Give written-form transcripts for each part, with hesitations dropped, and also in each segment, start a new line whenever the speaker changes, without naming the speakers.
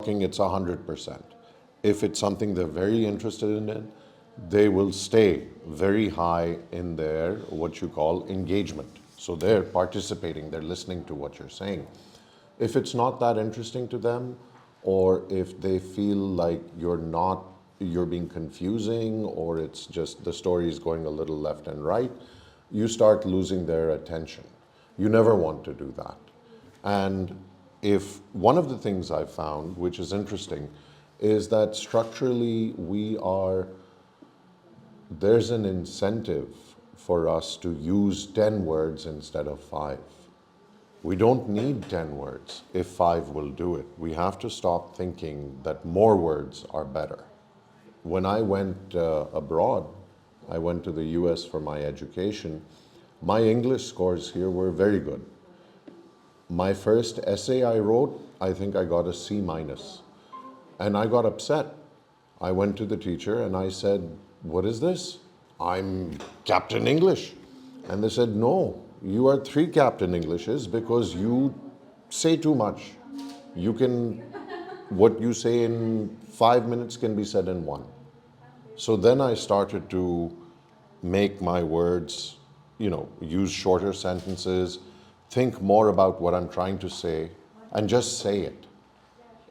talking, it's 100%. If it's something they're very interested in it, they will stay very high in their, what you call, engagement. So they're participating, they're listening to what you're saying. If it's not that interesting to them, or if they feel like you're being confusing, or it's just the story is going a little left and right, you start losing their attention. You never want to do that. And if one of the things I've found, which is interesting, is that structurally there's an incentive for us to use 10 words instead of 5. We don't need 10 words if 5 will do it. We have to stop thinking that more words are better. When I went abroad, I went to the US for my education, my English scores here were very good. My first essay I wrote, I think I got a C minus. And I got upset. I went to the teacher and I said, "What is this? I'm Captain English." And they said, "No, you are 3 Captain Englishes because you say too much. What you say in 5 minutes can be said in 1. So then I started to make my words, use shorter sentences, think more about what I'm trying to say, and just say it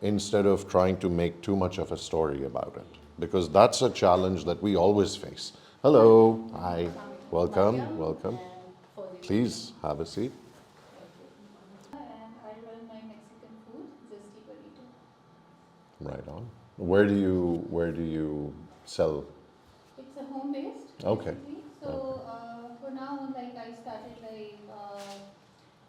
instead of trying to make too much of a story about it. Because that's a challenge that we always face. Hello, hi, welcome, welcome. Please have a seat.
And I run my Mexican food, Zesty Burrito.
Right on. Where do you sell?
It's a home based.
Okay.
Basically. So for now, like I started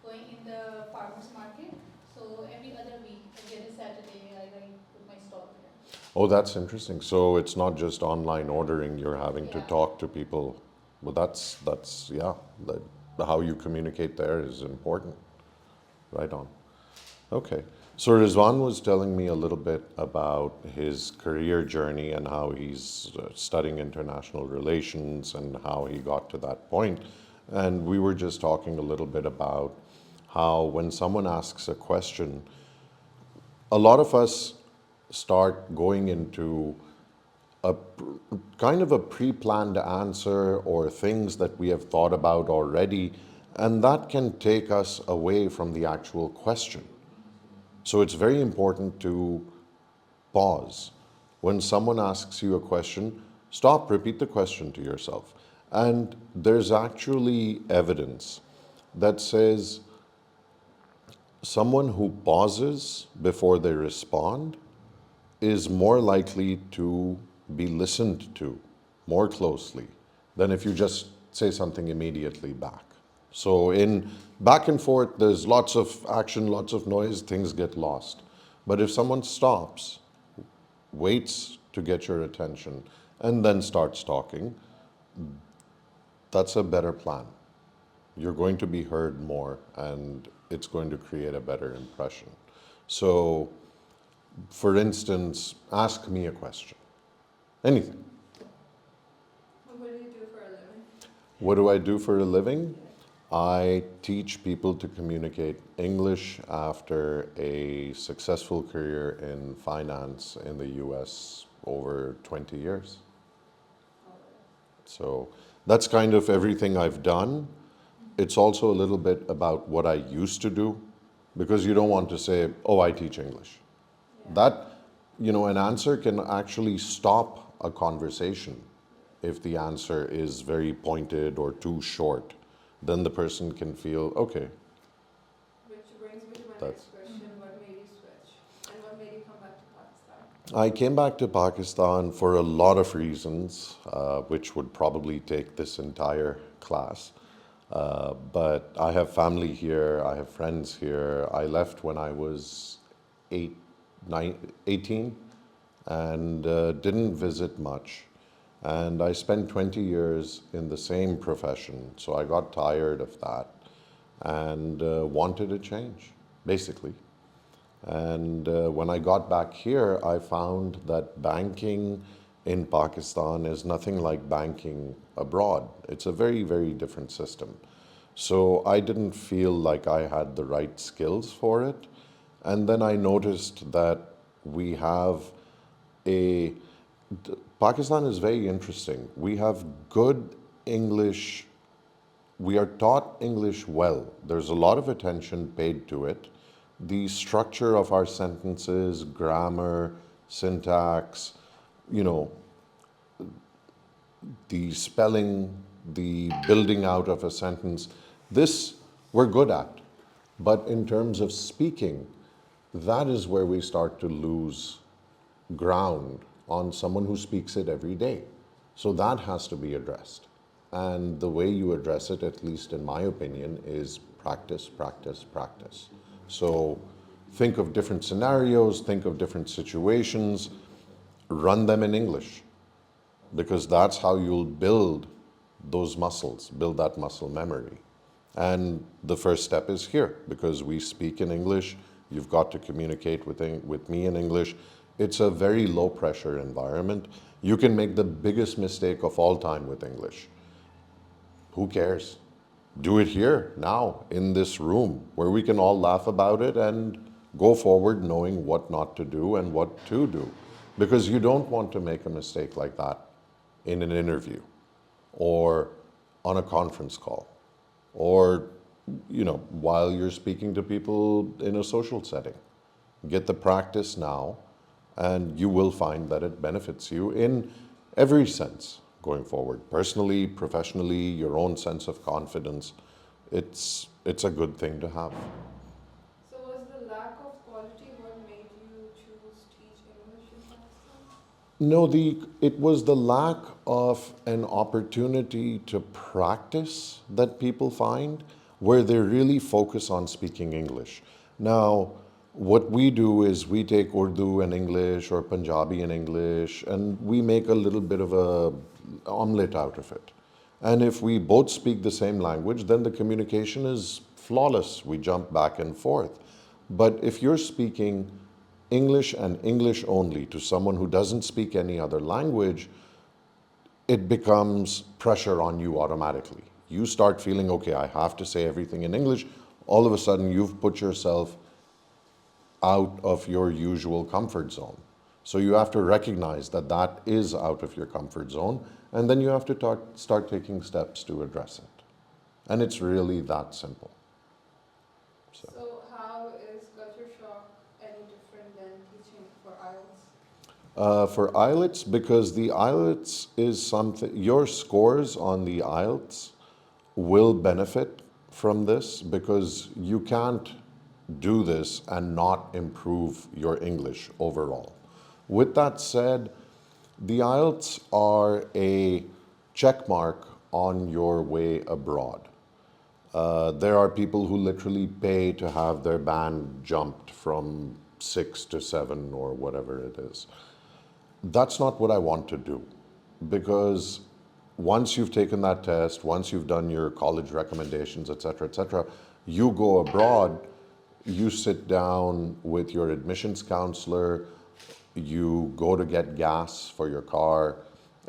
going in the farmers market. So every other week, every other Saturday, I put my stall there.
Oh, that's interesting. So it's not just online ordering, you're having to talk to people. Well, that's yeah, how you communicate there is important. Right on. Okay. So Rizwan was telling me a little bit about his career journey and how he's studying international relations and how he got to that point. And we were just talking a little bit about how when someone asks a question, a lot of us start going into kind of a pre-planned answer or things that we have thought about already, and that can take us away from the actual question. So it's very important to pause. When someone asks you a question, stop, repeat the question to yourself. And there's actually evidence that says someone who pauses before they respond is more likely to be listened to more closely than if you just say something immediately back. So in back and forth, there's lots of action, lots of noise, things get lost. But if someone stops, waits to get your attention, and then starts talking, that's a better plan. You're going to be heard more, and it's going to create a better impression. So, for instance, ask me a question. Anything.
What do you do for a living?
What do I do for a living? I teach people to communicate English after a successful career in finance in the US over 20 years. So that's kind of everything I've done. It's also a little bit about what I used to do, because you don't want to say, "Oh, I teach English." That, an answer can actually stop a conversation if the answer is very pointed or too short. Then the person can feel, okay.
Which brings me to my
That's-
next question. What made you switch? And what made you come back to Pakistan?
I came back to Pakistan for a lot of reasons, which would probably take this entire class. But I have family here, I have friends here. I left when I was 18 and didn't visit much. And I spent 20 years in the same profession, so I got tired of that and wanted a change, basically. And when I got back here, I found that banking in Pakistan is nothing like banking abroad. It's a very, very different system. So I didn't feel like I had the right skills for it. And then I noticed that We have a Pakistan is very interesting. We have good English. We are taught English well. There's a lot of attention paid to it. The structure of our sentences, grammar, syntax, you know, the spelling, the building out of a sentence, this we're good at. But in terms of speaking, that is where we start to lose ground on someone who speaks it every day. So that has to be addressed. And the way you address it, at least in my opinion, is practice, practice, practice. So think of different scenarios, think of different situations, run them in English, because that's how you'll build those muscles, build that muscle memory. And the first step is here, because we speak in English. You've got to communicate with me in English. It's a very low pressure environment. You can make the biggest mistake of all time with English. Who cares? Do it here, now, in this room, where we can all laugh about it and go forward knowing what not to do and what to do. Because you don't want to make a mistake like that in an interview or on a conference call or, while you're speaking to people in a social setting. Get the practice now, and you will find that it benefits you in every sense going forward. Personally, professionally, your own sense of confidence. It's a good thing to have.
So was the lack of quality what made you choose teach English in Pakistan?
No, it was the lack of an opportunity to practice that people find where they really focus on speaking English. Now, what we do is we take Urdu and English or Punjabi and English and we make a little bit of a omelette out of it. And if we both speak the same language, then the communication is flawless. We jump back and forth. But if you're speaking English and English only to someone who doesn't speak any other language, it becomes pressure on you automatically. You start feeling, okay, I have to say everything in English. All of a sudden, you've put yourself out of your usual comfort zone. So you have to recognize that that is out of your comfort zone, and then you have to start taking steps to address it. And it's really that simple.
So how is culture shock any different than teaching for IELTS?
For IELTS, because the IELTS is something, your scores on the IELTS will benefit from this, because you can't do this and not improve your English overall. With that said, the IELTS are a check mark on your way abroad. There are people who literally pay to have their band jumped from 6 to 7 or whatever it is. That's not what I want to do, because once you've taken that test, once you've done your college recommendations, etc., you go abroad, you sit down with your admissions counselor, you go to get gas for your car,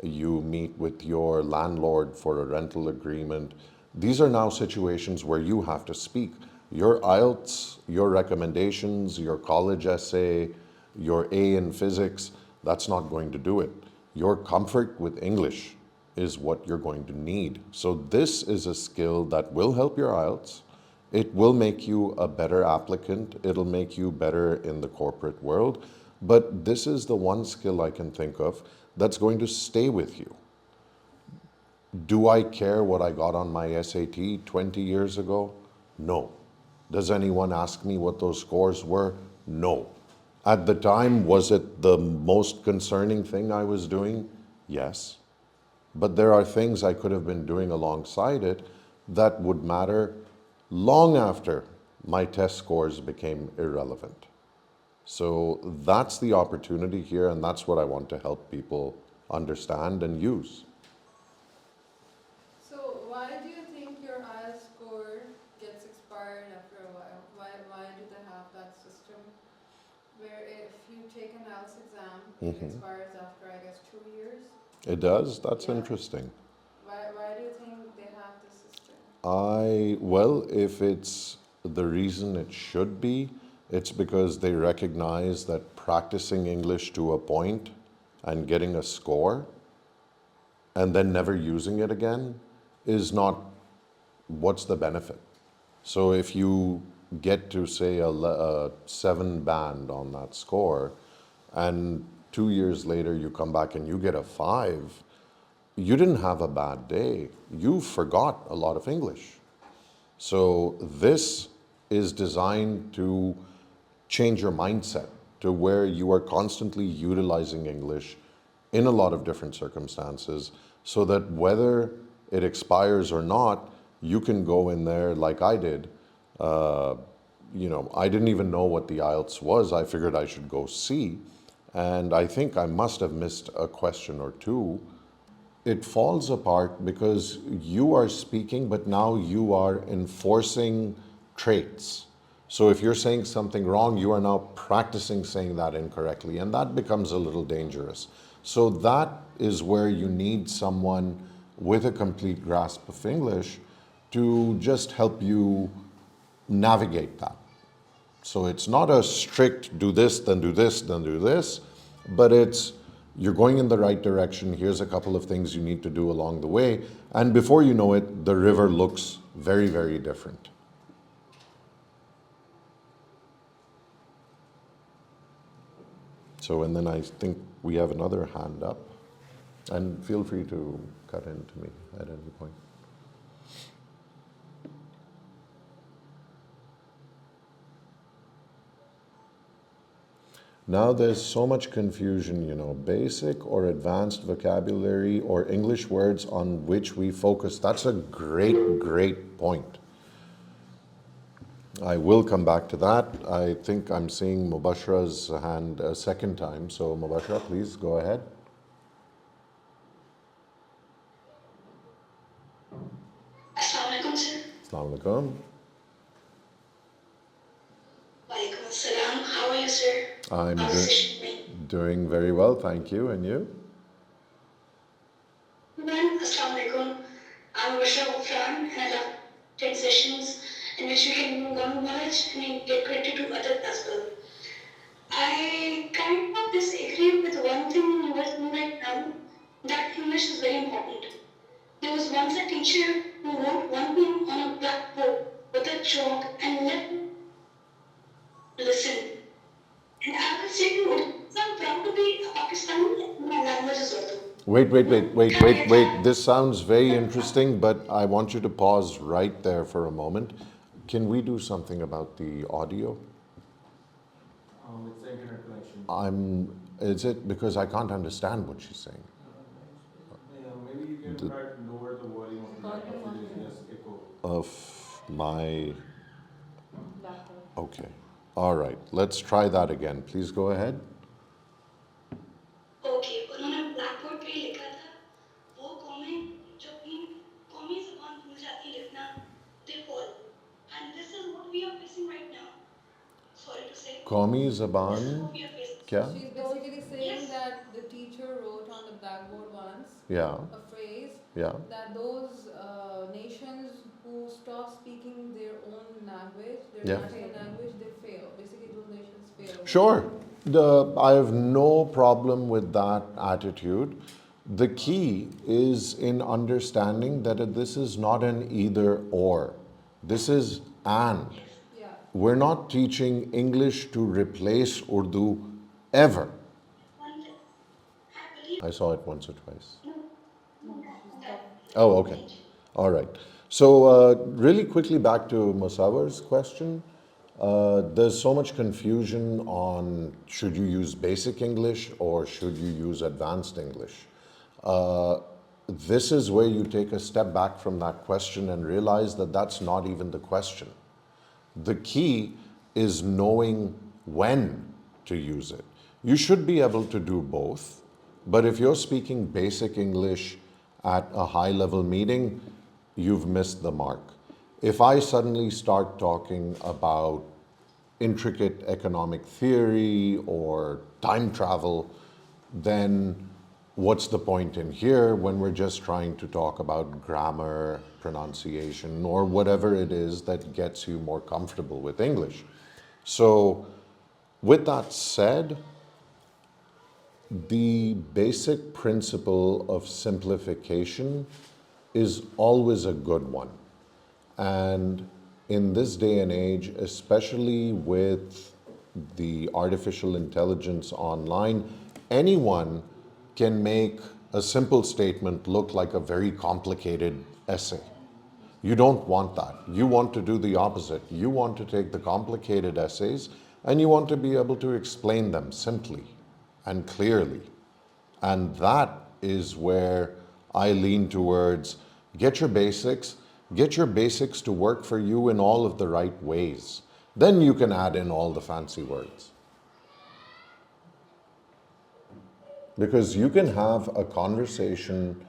you meet with your landlord for a rental agreement. These are now situations where you have to speak. Your IELTS, your recommendations, your college essay, your A in physics, that's not going to do it. Your comfort with English is what you're going to need. So this is a skill that will help your IELTS. It will make you a better applicant. It'll make you better in the corporate world. But this is the one skill I can think of that's going to stay with you. Do I care what I got on my SAT 20 years ago? No. Does anyone ask me what those scores were? No. At the time, was it the most concerning thing I was doing? Yes. But there are things I could have been doing alongside it that would matter long after my test scores became irrelevant. So that's the opportunity here, and that's what I want to help people understand and use.
So why do you think your IELTS score gets expired after a while? Why do they have that system where if you take an IELTS exam, it expires after, I guess, 2 years?
It does? That's
Yeah.
interesting.
Why do you think they have this system?
Well, if it's the reason it should be, It's because they recognize that practicing English to a point and getting a score and then never using it again is not what's the benefit. So if you get to say a 7 band on that score and 2 years later you come back and you get a 5, you didn't have a bad day. You forgot a lot of English. So this is designed to change your mindset to where you are constantly utilizing English in a lot of different circumstances so that whether it expires or not, you can go in there like I did. I didn't even know what the IELTS was. I figured I should go C. And I think I must have missed a question or two. It falls apart because you are speaking, but now you are enforcing traits. So if you're saying something wrong, you are now practicing saying that incorrectly, and that becomes a little dangerous. So that is where you need someone with a complete grasp of English to just help you navigate that. So it's not a strict do this, then do this, then do this, but it's you're going in the right direction. Here's a couple of things you need to do along the way. And before you know it, the river looks very, very different. So, and then I think we have another hand up. And feel free to cut into me at any point. Now there's so much confusion, basic or advanced vocabulary or English words on which we focus. That's a great, great point. I will come back to that. I think I'm seeing Mubashra's hand a second time. So Mubashra, please go ahead.
Assalamu alaikum, sir.
Assalamu alaikum.
Walaikum assalam. How are you, sir?
I'm
How's the session going?
doing very well, thank you. And you?
Well, assalamu alaikum. I'm Bashra Gufran, and I love 10 sessions in which we can learn knowledge and get credit to others as well. I kind of disagree with one thing you were saying right now, that English is very important. There was once a teacher who wrote one thing on a blackboard with a chalk and let listen. And I was saying, I'm proud to be a Pakistani in my language as well.
Wait. This sounds very interesting, but I want you to pause right there for a moment. Can we do something about the audio?
It's the internet connection.
Is it because I can't understand what she's saying?
Yeah, maybe you can try to lower the volume of the microphone. There's echo.
Of my...
Laptop.
Okay. All right. Let's try that again. Please go ahead.
Okay, उन्होंने blackboard पे लिखा था वो कौमें जो अपनी कौमी ज़बान भूल जाती है लिखना, they fall, and this is what we are facing right now. Sorry to say.
Qawmi
This is
Zaban.
what we are facing.
Kya?
She's basically saying
Yes.
that the teacher wrote on the blackboard once
Yeah.
a phrase
Yeah.
that those nations who stop speaking their own language, their
Yeah.
national language, they fail. Basically, those nations fail.
Sure. I have no problem with that attitude. The key is in understanding that this is not an either or. This is and.
Yeah.
We're not teaching English to replace Urdu ever.
One thing, I believe
I saw it once or twice.
that
Oh, okay. All right. So, really quickly back to Musawar's question. There's so much confusion on should you use basic English or should you use advanced English. This is where you take a step back from that question and realize that that's not even the question. The key is knowing when to use it. You should be able to do both, but if you're speaking basic English at a high level meeting, you've missed the mark. If I suddenly start talking about intricate economic theory or time travel, then what's the point in here when we're just trying to talk about grammar, pronunciation, or whatever it is that gets you more comfortable with English? So, with that said, the basic principle of simplification is always a good one. And in this day and age, especially with the artificial intelligence online, anyone can make a simple statement look like a very complicated essay. You don't want that. You want to do the opposite. You want to take the complicated essays and you want to be able to explain them simply and clearly. And that is where I lean towards get your basics to work for you in all of the right ways. Then you can add in all the fancy words. Because you can have a conversation,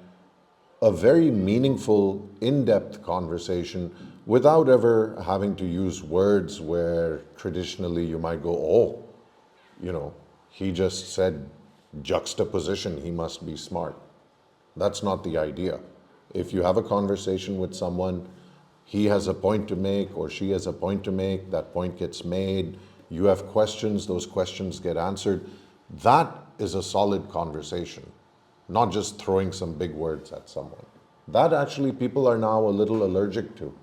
a very meaningful, in-depth conversation without ever having to use words where traditionally you might go, oh, he just said juxtaposition, he must be smart. That's not the idea. If you have a conversation with someone, he has a point to make or she has a point to make, that point gets made, you have questions, those questions get answered. That is a solid conversation, not just throwing some big words at someone. That actually people are now a little allergic to.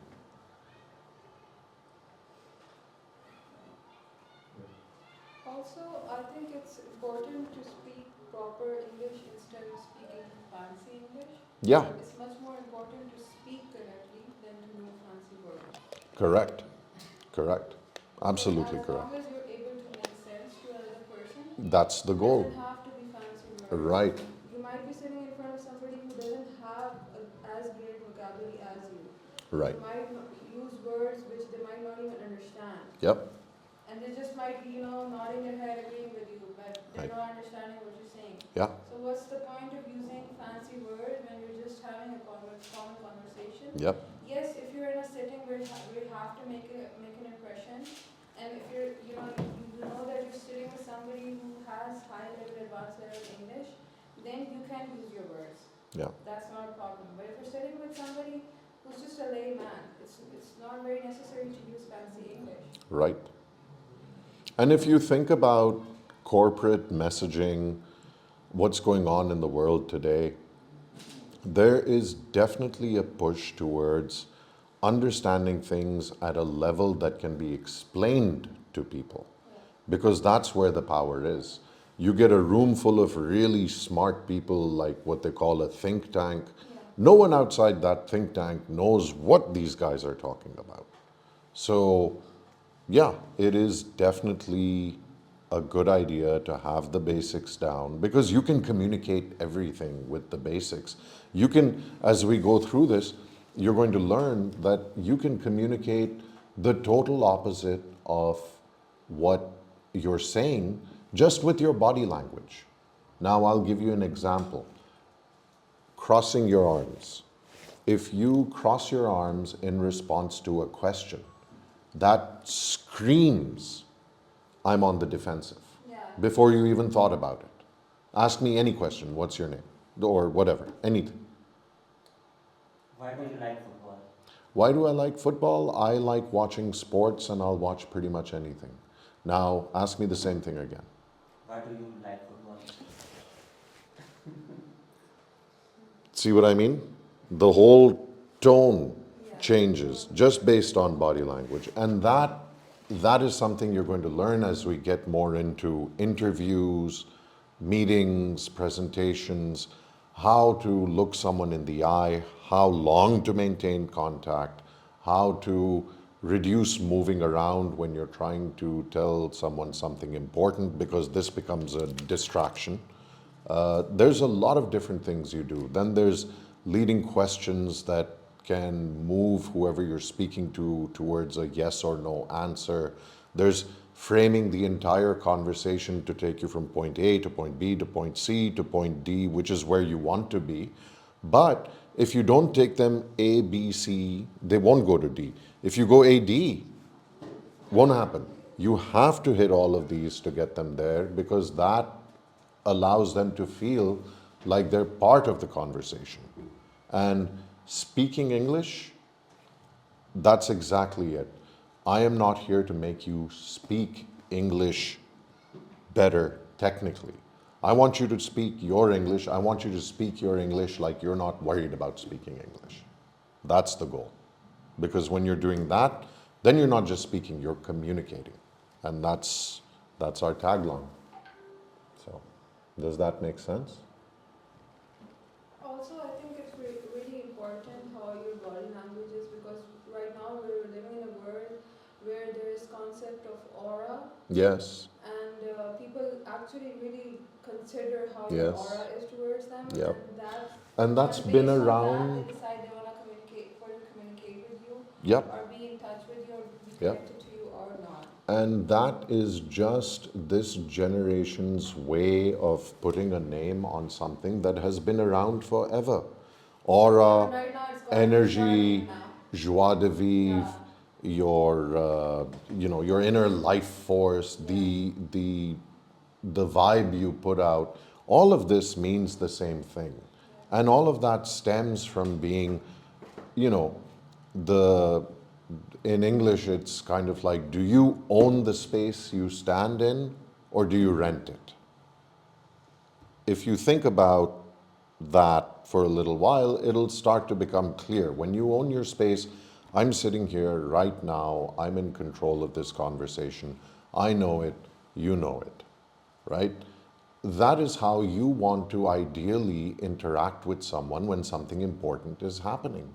Also, I think it's important to speak proper English instead of speaking fancy English.
Yeah,
It's much more important to speak correctly than to know fancy words.
correct. Absolutely
As
correct.
long as you're able to make sense to another person,
That's the
it
goal.
doesn't have to be fancy words.
Right,
You might be sitting in front of somebody who doesn't have as great vocabulary as you.
right.
You might use words which they might not even understand.
Yep,
And they just might be, nodding their head agreeing with you, but they're
Right.
not understanding what you're saying.
yeah,
So what's the point of using fancy words when you're just having a common conversation?
yep,
Yes, if you're in a setting where you have to make an impression, and if you're, you know that you're sitting with somebody who has high level, advanced level English, then you can use your words.
yeah.
That's not a problem. But if you're sitting with somebody who's just a layman, it's not very necessary to use fancy English.
Right. And if you think about corporate messaging, what's going on in the world today, there is definitely a push towards understanding things at a level that can be explained to people, because that's where the power is. You get a room full of really smart people, like what they call a think tank. No one outside that think tank knows what these guys are talking about. So, yeah, it is definitely a good idea to have the basics down because you can communicate everything with the basics. You can, as we go through this, you're going to learn that you can communicate the total opposite of what you're saying just with your body language. Now, I'll give you an example. Crossing your arms. If you cross your arms in response to a question, that screams, I'm on the defensive,
Yeah.
before you even thought about it. Ask me any question, what's your name? Or whatever, anything.
Why do you like football?
Why do I like football? I like watching sports and I'll watch pretty much anything. Now, ask me the same thing again.
Why do you like football?
See what I mean? The whole tone
Yeah.
changes just based on body language. And that is something you're going to learn as we get more into interviews, meetings, presentations, how to look someone in the eye, how long to maintain contact, how to reduce moving around when you're trying to tell someone something important, because this becomes a distraction. There's a lot of different things you do. Then there's leading questions that can move whoever you're speaking to towards a yes or no answer. There's framing the entire conversation to take you from point A to point B to point C to point D, which is where you want to be. But if you don't take them A, B, C, they won't go to D. If you go A, D, won't happen. You have to hit all of these to get them there, because that allows them to feel like they're part of the conversation. And speaking English, that's exactly it. I am not here to make you speak English better technically. I want you to speak your English. I want you to speak your English like you're not worried about speaking English. That's the goal. Because when you're doing that, then you're not just speaking, you're communicating. And that's our tagline. So, does that make sense?
Also, I think it's really important how your body language is, because right now we're living in a world where there is concept of aura,
Yes.
and people actually really consider how your
Yes.
aura is towards them,
Yep.
and that's
And that's
based
been
on
around.
that, they decide they want to communicate with you,
Yep.
or be in touch with you, or be
Yep.
connected to you, or not.
And that is just this generation's way of putting a name on something that has been around forever. Aura,
And right now it's got
energy,
now.
joie de vivre, your your inner life force, the vibe you put out. All of this means the same thing, and all of that stems from being, you know, the in English, it's kind of like, do you own the space you stand in or do you rent it? If you think about that for a little while, it'll start to become clear. When you own your space, I'm sitting here right now, I'm in control of this conversation. I know it, you know it, right? That is how you want to ideally interact with someone when something important is happening.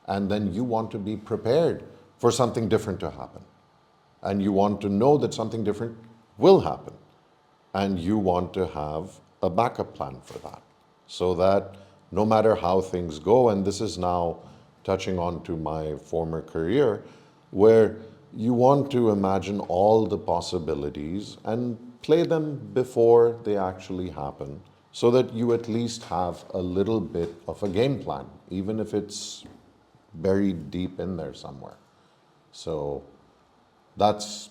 And then you want to be prepared for something different to happen. And you want to know that something different will happen. And you want to have a backup plan for that. So that no matter how things go, and this is now touching on to my former career, where you want to imagine all the possibilities and play them before they actually happen, so that you at least have a little bit of a game plan, even if it's buried deep in there somewhere. So that's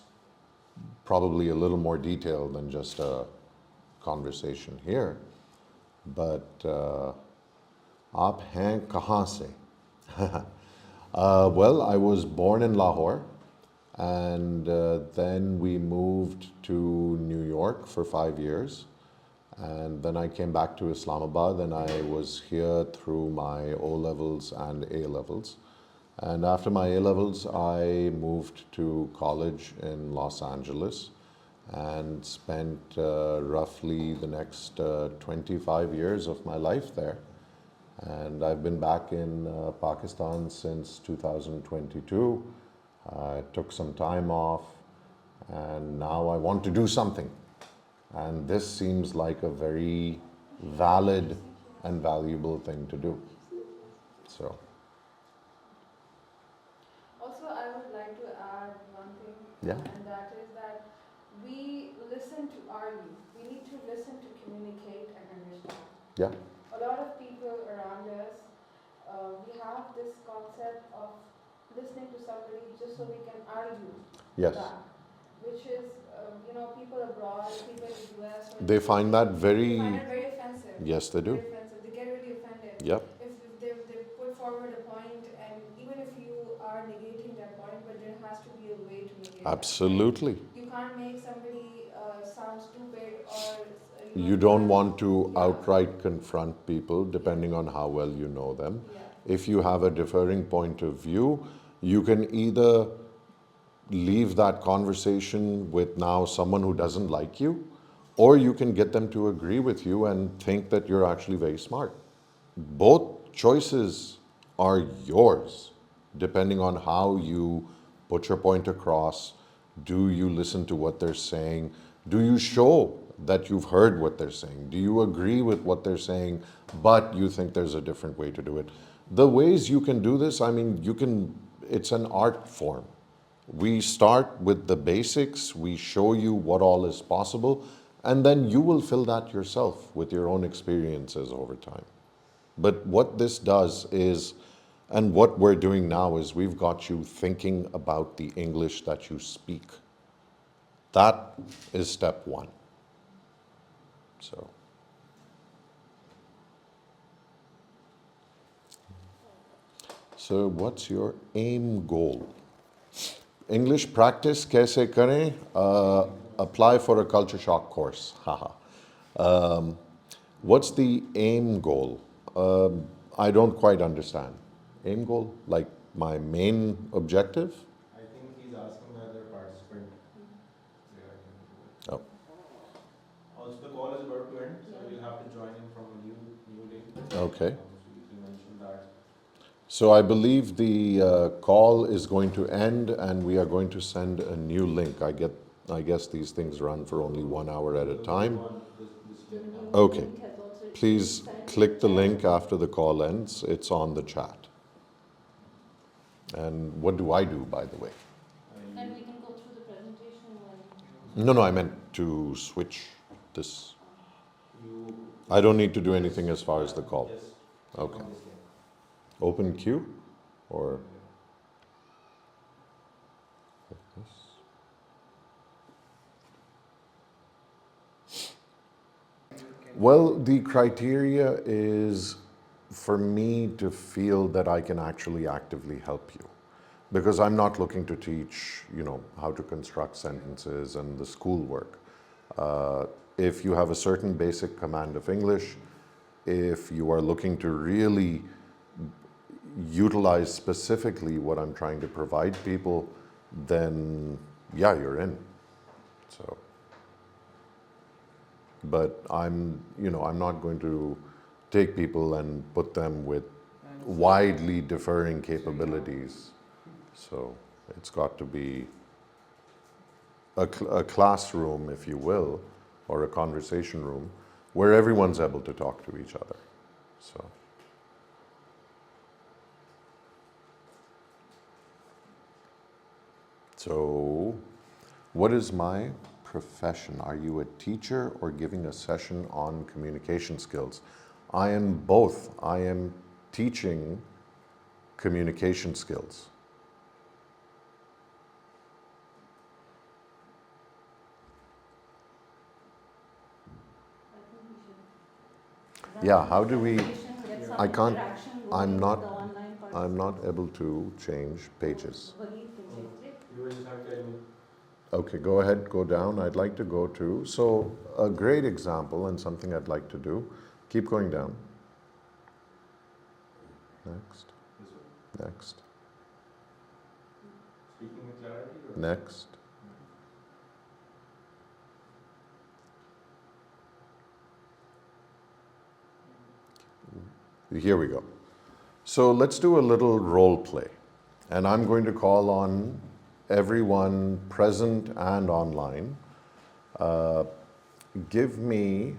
probably a little more detailed than just a conversation here. But आप हैं कहाँ से? Well, I was born in Lahore, and then we moved to New York for 5 years. And then I came back to Islamabad, and I was here through my O levels and A levels. And after my A levels, I moved to college in Los Angeles and spent roughly the next 25 years of my life there. And I've been back in Pakistan since 2022. I took some time off, and now I want to do something. And this seems like a very valid and valuable thing to do. So,
Also, I would like to add one thing,
yeah.
and that is that we listen to argue. We need to listen to communicate and understand.
Yeah.
A lot of people around us, we have this concept of listening to somebody just so we can argue
Yes.
back, which is, people abroad, people in the US, or
They find that
they
very,
find it very offensive.
yes, they do.
Very offensive. They get really offended.
Yep.
If they put forward a point, and even if you are negating that point, but there has to be a way to negate
Absolutely.
that. You can't make somebody sound stupid, or
You don't want to
Yeah.
outright confront people depending on how well you know them.
Yeah.
If you have a differing point of view, you can either leave that conversation with now someone who doesn't like you, or you can get them to agree with you and think that you're actually very smart. Both choices are yours, depending on how you put your point across. Do you listen to what they're saying? Do you show that you've heard what they're saying? Do you agree with what they're saying, but you think there's a different way to do it? The ways you can do this, I mean, it's an art form. We start with the basics, we show you what all is possible, and then you will fill that yourself with your own experiences over time. But what this does is, and what we're doing now is, we've got you thinking about the English that you speak. That is step one. So what's your aim goal? English practice kaise kare? Apply for a culture shock course. Haha. What's the aim goal? I don't quite understand. Aim goal? Like my main objective?
I think he's asking whether participant. Yeah, I think.
Oh,
Also, the call is about to end, so you'll have to join in from a new link.
okay.
So he mentioned that.
So I believe the call is going to end and we are going to send a new link. I guess these things run for only 1 hour at a time.
This link.
Okay. Please click the link after the call ends. It's on the chat. And what do I do, by the way?
And we can go through the presentation when.
No, I meant to switch this.
You.
I don't need to do anything as far as the call.
Yes.
Okay.
On this link.
Open queue or like this. Well, the criteria is for me to feel that I can actually actively help you. Because I'm not looking to teach, how to construct sentences and the schoolwork. If you have a certain basic command of English, if you are looking to really utilize specifically what I'm trying to provide people, then yeah, you're in. So, but I'm not going to take people and put them with widely differing capabilities. So it's got to be a classroom, if you will, or a conversation room where everyone's able to talk to each other. So what is my profession? Are you a teacher or giving a session on communication skills? I am both. I am teaching communication skills. Yeah, how do we? I can't. I'm not able to change pages.
You will just have to tell me.
Okay, go ahead, go down. I'd like to go to, so a great example and something I'd like to do. Keep going down. Next,
This one.
next,
Speaking with clarity. Or?
next. Here we go. So let's do a little role play. And I'm going to call on everyone present and online. Give me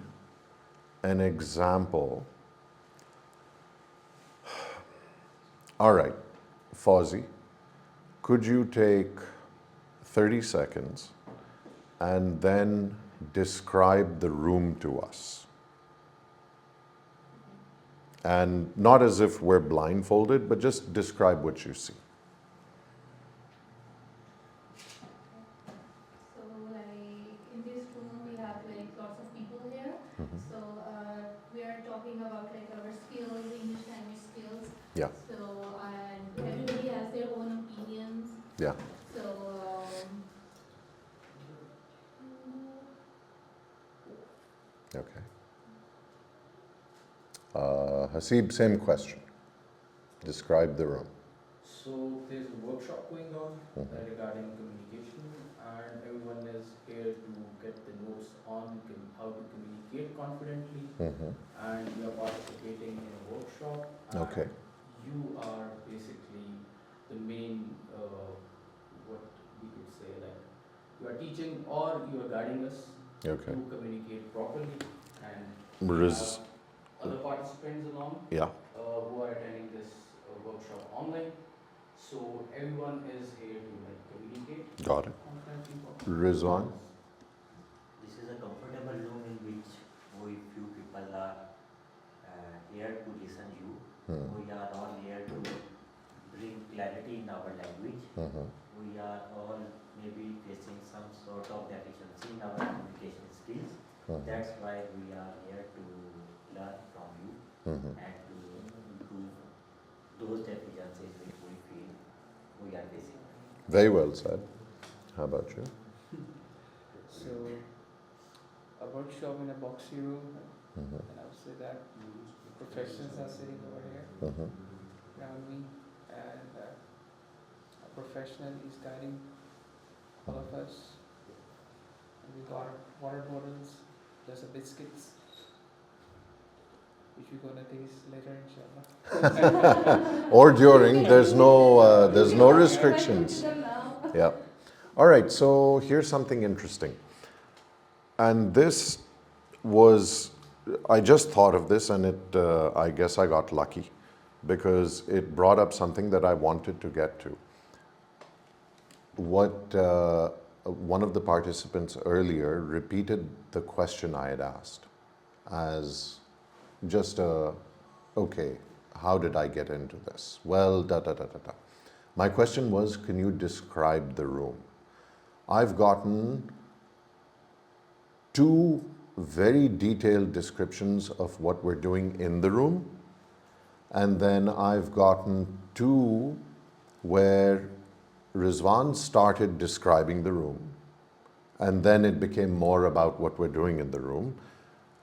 an example. All right, Fauzi, could you take 30 seconds and then describe the room to us? And not as if we're blindfolded, but just describe what you see.
So like in this room we have like lots of people here. So we are talking about like our skills, English language skills.
Yeah.
So and everybody has their own opinions.
Yeah.
So
Okay. Hasib, same question. Describe the room.
So there's a workshop going on regarding communication, and everyone is here to get the notes on how to communicate confidently. And we are participating in a workshop. And
Okay.
You are basically the main, what we could say, like you are teaching or you are guiding us
Okay.
to communicate properly, and
Riz,
other participants along.
yeah.
Who are attending this workshop online. So everyone is here to like communicate
Got it.
confidently.
Rizwan?
This is a comfortable room in which we few people are here to listen you. We are all here to bring clarity in our language. We are all maybe facing some sort of deficiency in our communication skills. That's why we are here to learn from you and to improve those deficiencies which we feel we are facing.
Very well said. How about you?
So, about shop in a boxy room,
Mm-hmm.
and I would say that professionals are sitting over here
Mm-hmm.
around me, and a professional is guiding all of us. And we got water bottles, there's a biscuits, which we're gonna taste later, inshallah.
Or during, there's no restrictions. Yeah. All right, so here's something interesting. And this was, I just thought of this, and I guess I got lucky because it brought up something that I wanted to get to. What one of the participants earlier repeated the question I had asked as just okay, how did I get into this? Well, da da da da da. My question was, can you describe the room? I've gotten 2 very detailed descriptions of what we're doing in the room, and then I've gotten 2 where Rizwan started describing the room, and then it became more about what we're doing in the room.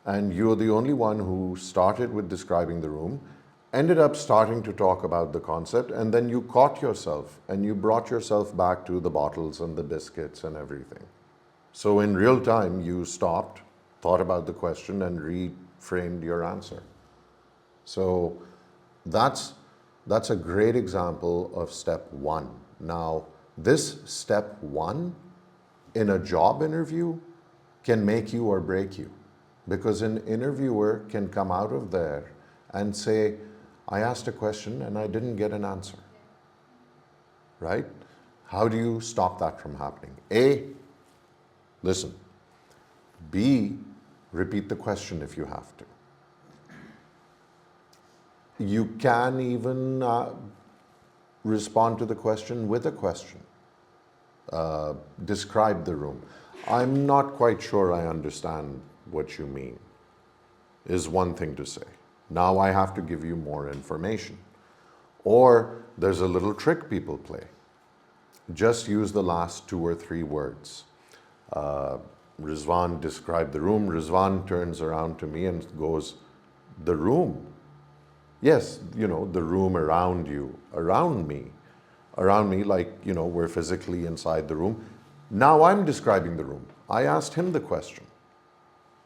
And you're the only one who started with describing the room, ended up starting to talk about the concept, and then you caught yourself and you brought yourself back to the bottles and the biscuits and everything. So in real time, you stopped, thought about the question, and reframed your answer. So that's a great example of step 1. Now, this step 1 in a job interview can make you or break you, because an interviewer can come out of there and say, I asked a question and I didn't get an answer. Right? How do you stop that from happening? A, listen. B, repeat the question if you have to. You can even respond to the question with a question. Describe the room. I'm not quite sure I understand what you mean, is one thing to say. Now I have to give you more information. Or there's a little trick people play. Just use the last 2 or 3 words. Rizwan described the room. Rizwan turns around to me and goes, the room? Yes, the room around you, around me. Around me, like, we're physically inside the room. Now I'm describing the room. I asked him the question.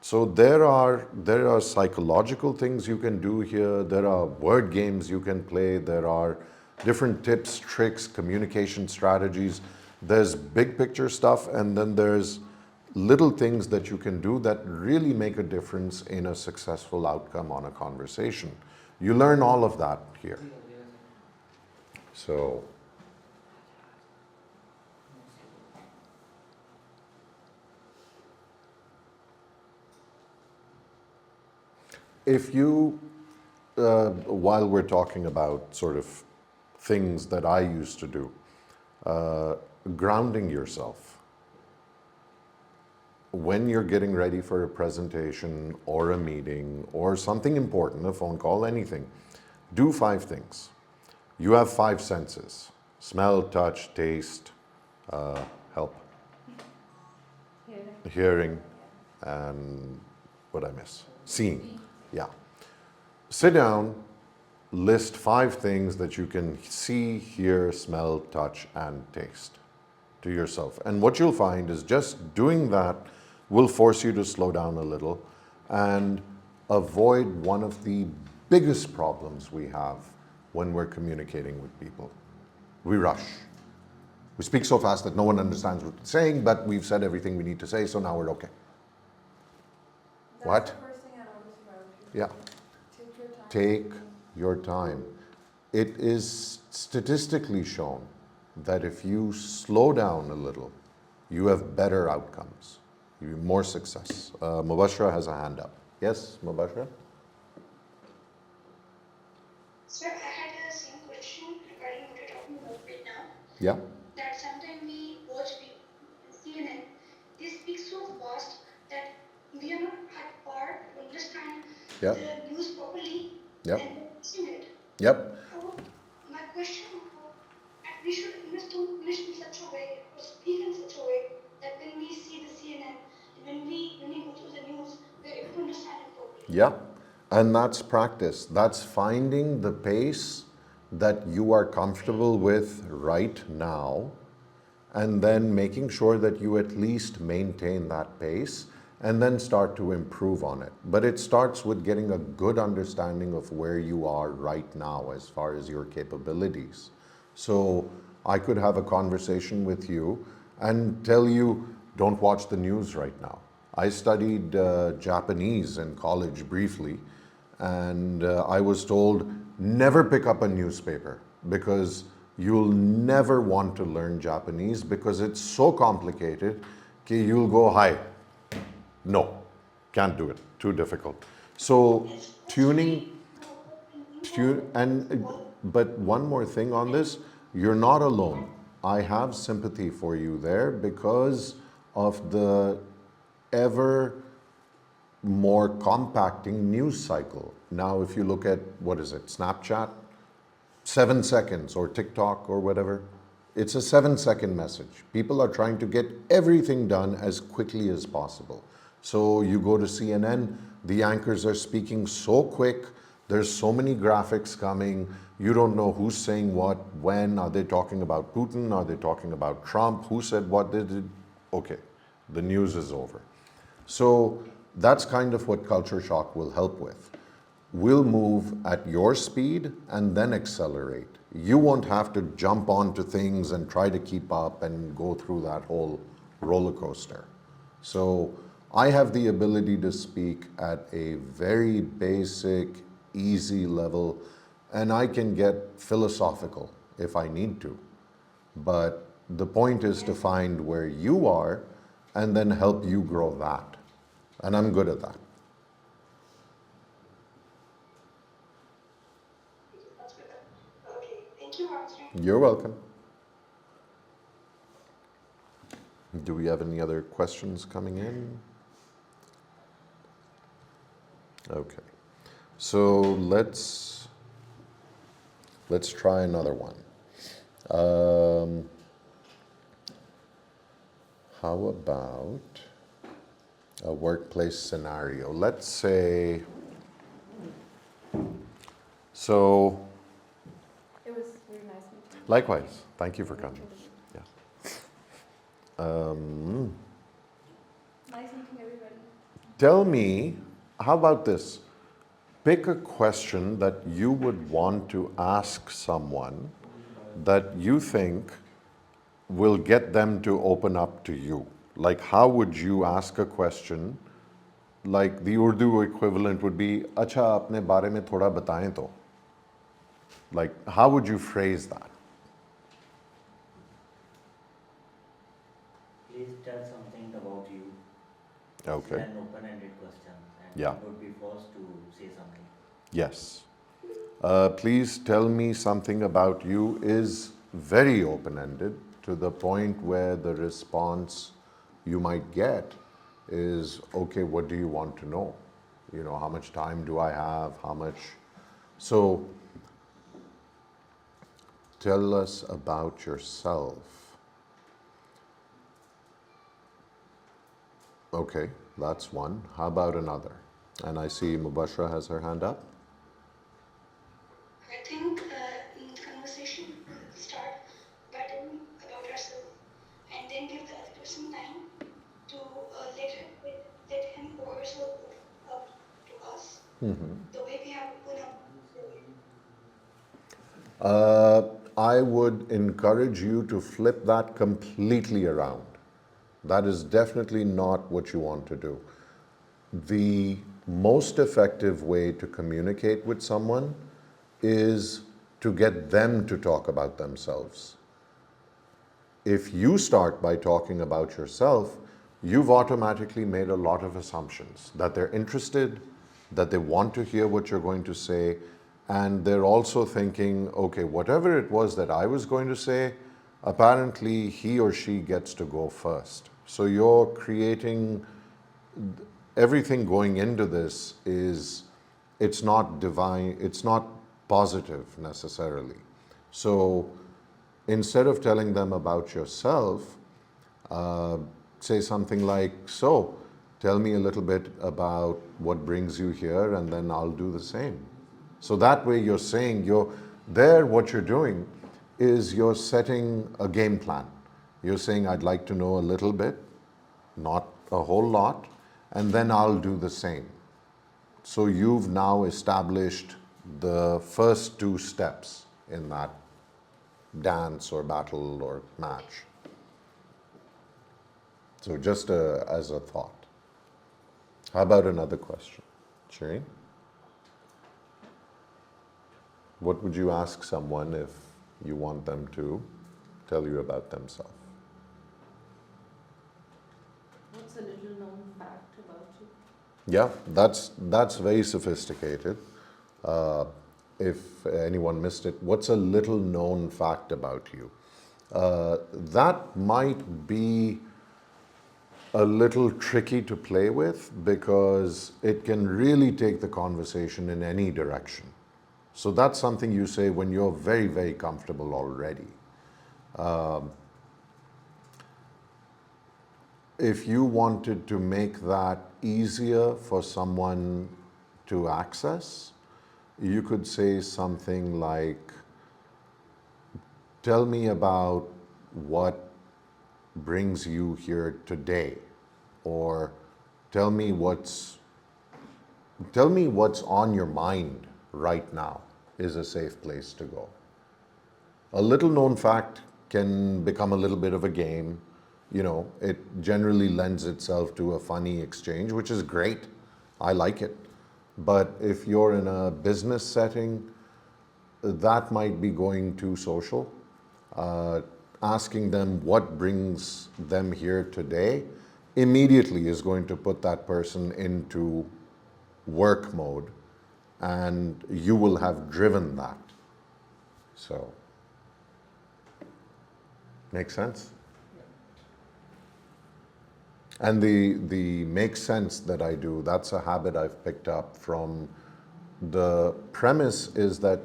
So there are psychological things you can do here. There are word games you can play. There are different tips, tricks, communication strategies. There's big picture stuff, and then there's little things that you can do that really make a difference in a successful outcome on a conversation. You learn all of that here. So if you, while we're talking about sort of things that I used to do, grounding yourself. When you're getting ready for a presentation or a meeting or something important, a phone call, anything, do 5 things. You have 5 senses: smell, touch, taste, help, hearing, and what I miss? Seeing. Yeah. Sit down, list 5 things that you can see, hear, smell, touch, and taste to yourself. And what you'll find is just doing that will force you to slow down a little and avoid one of the biggest problems we have when we're communicating with people. We rush. We speak so fast that no one understands what we're saying, but we've said everything we need to say, so now we're okay.
That's
What?
the first thing I noticed about you.
Yeah.
Take your time.
Take your time. It is statistically shown that if you slow down a little, you have better outcomes, you have more success. Mubashra has a hand up. Yes, Mubashra?
Sir, I had the same question regarding what you're talking about right now.
Yeah.
That sometimes we watch people in CNN, they speak so fast that we are not at par to understand
Yep.
the news properly
Yep.
and listen it.
Yep.
So my question, we should invest too much in such
Yeah, and that's practice. That's finding the pace that you are comfortable with right now, and then making sure that you at least maintain that pace and then start to improve on it. But it starts with getting a good understanding of where you are right now as far as your capabilities. So I could have a conversation with you and tell you, don't watch the news right now. I studied Japanese in college briefly, and I was told never pick up a newspaper because you'll never want to learn Japanese because it's so complicated that you'll go, hi, no, can't do it, too difficult. So but one more thing on this, you're not alone. I have sympathy for you there because of the ever more compacting news cycle. Now, if you look at, what is it, Snapchat, 7 seconds, or TikTok or whatever, it's a 7-second message. People are trying to get everything done as quickly as possible. So you go to CNN, the anchors are speaking so quick, there's so many graphics coming, you don't know who's saying what, when, are they talking about Putin, are they talking about Trump, who said what they did? Okay, the news is over. So that's kind of what culture shock will help with. We'll move at your speed and then accelerate. You won't have to jump onto things and try to keep up and go through that whole roller coaster. So I have the ability to speak at a very basic, easy level, and I can get philosophical if I need to. But the point is to find where you are and then help you grow that. And I'm good at that.
Okay, thank you, Armstrong.
You're welcome. Do we have any other questions coming in? Okay. So let's try another one. How about a workplace scenario? Let's say, so
It was very nice meeting you.
likewise, thank you for coming. Yeah.
Nice meeting everybody.
Tell me, how about this? Pick a question that you would want to ask someone that you think will get them to open up to you. Like, how would you ask a question? Like the Urdu equivalent would be, "Acha, apne bare mein thoda bataएं to." Like, how would you phrase that?
Please tell something about you.
Okay.
It's an open-ended question, and
Yeah.
you would be forced to say something.
Yes. Please tell me something about you is very open-ended to the point where the response you might get is, okay, what do you want to know? You know, how much time do I have? How much? So tell us about yourself. Okay, that's one. How about another? And I see Mubashra has her hand up.
I think in the conversation, start by telling about yourself and then give the other person time to let him or herself open up to us the way we have opened up.
I would encourage you to flip that completely around. That is definitely not what you want to do. The most effective way to communicate with someone is to get them to talk about themselves. If you start by talking about yourself, you've automatically made a lot of assumptions that they're interested, that they want to hear what you're going to say, and they're also thinking, okay, whatever it was that I was going to say, apparently he or she gets to go first. So you're creating, everything going into this is, it's not divine, it's not positive necessarily. So instead of telling them about yourself, say something like, so tell me a little bit about what brings you here, and then I'll do the same. So that way you're saying what you're doing is you're setting a game plan. You're saying, I'd like to know a little bit, not a whole lot, and then I'll do the same. So you've now established the first two steps in that dance or battle or match. So just as a thought. How about another question? Shireen? What would you ask someone if you want them to tell you about themselves?
What's a little known fact about you?
Yeah, that's very sophisticated. If anyone missed it, what's a little known fact about you? That might be a little tricky to play with because it can really take the conversation in any direction. So that's something you say when you're very, very comfortable already. If you wanted to make that easier for someone to access, you could say something like, tell me about what brings you here today, or tell me what's on your mind right now is a safe place to go. A little known fact can become a little bit of a game. You know, it generally lends itself to a funny exchange, which is great. I like it. But if you're in a business setting, that might be going too social. Asking them what brings them here today immediately is going to put that person into work mode, and you will have driven that. So, makes sense? And the make sense that I do, that's a habit I've picked up from the premise is that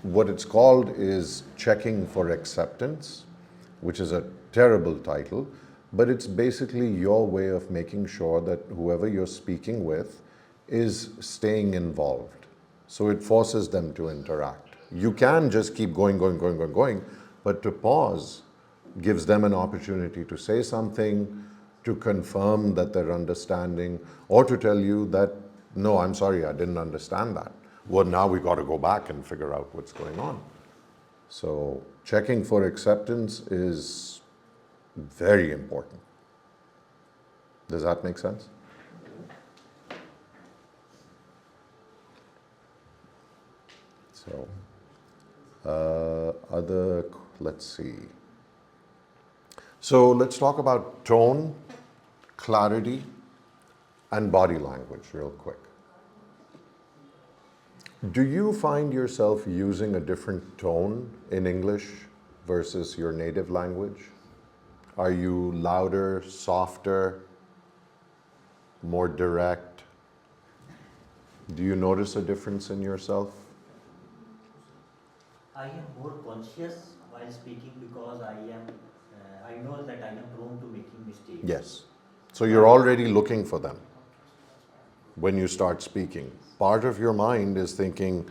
what it's called is checking for acceptance, which is a terrible title, but it's basically your way of making sure that whoever you're speaking with is staying involved. So it forces them to interact. You can just keep going, but to pause gives them an opportunity to say something, to confirm that they're understanding, or to tell you that, no, I'm sorry, I didn't understand that. Well, now we got to go back and figure out what's going on. So checking for acceptance is very important. Does that make sense? So, let's see. So let's talk about tone, clarity, and body language real quick. Do you find yourself using a different tone in English versus your native language? Are you louder, softer, more direct? Do you notice a difference in yourself?
I am more conscious while speaking because I know that I am prone to making mistakes.
Yes. So you're already looking for them when you start speaking. Part of your mind is thinking,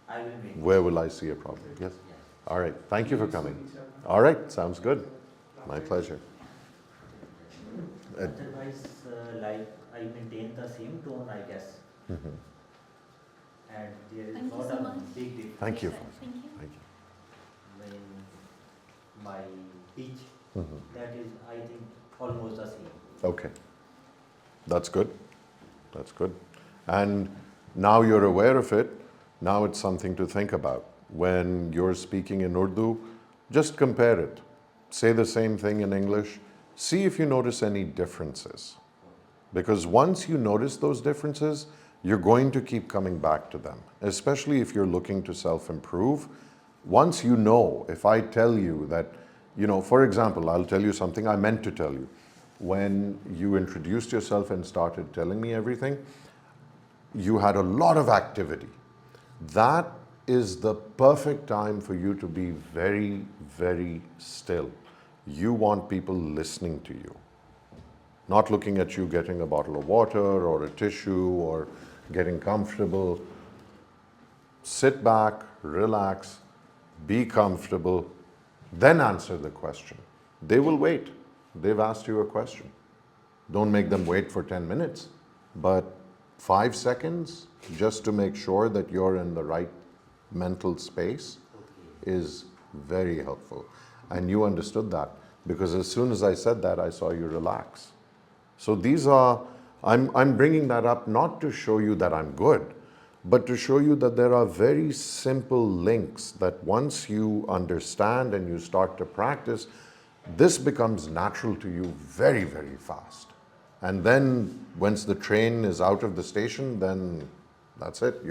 I will make
where will I see a problem? Yes.
Yes.
All right. Thank you for coming. All right. Sounds good. My pleasure.
Otherwise, like I maintain the same tone, I guess.
Mhm.
And there is
Thank you
not
so
a
much.
big difference
Thank you.
Thank you.
Thank you.
in my pitch.
Mhm.
That is, I think, almost the same.
Okay. That's good. That's good. And now you're aware of it, now it's something to think about. When you're speaking in Urdu, just compare it. Say the same thing in English. See if you notice any differences. Because once you notice those differences, you're going to keep coming back to them, especially if you're looking to self-improve. Once you know, if I tell you that, for example, I'll tell you something I meant to tell you. When you introduced yourself and started telling me everything, you had a lot of activity. That is the perfect time for you to be very, very still. You want people listening to you. not looking at you getting a bottle of water or a tissue or getting comfortable. Sit back, relax, be comfortable, then answer the question. They will wait. They've asked you a question. Don't make them wait for 10 minutes, but 5 seconds just to make sure that you're in the right mental space is very helpful. And you understood that because as soon as I said that, I saw you relax. So these are, I'm bringing that up not to show you that I'm good, but to show you that there are very simple links that once you understand and you start to practice, this becomes natural to you very, very fast. And then once the train is out of the station, then that's it.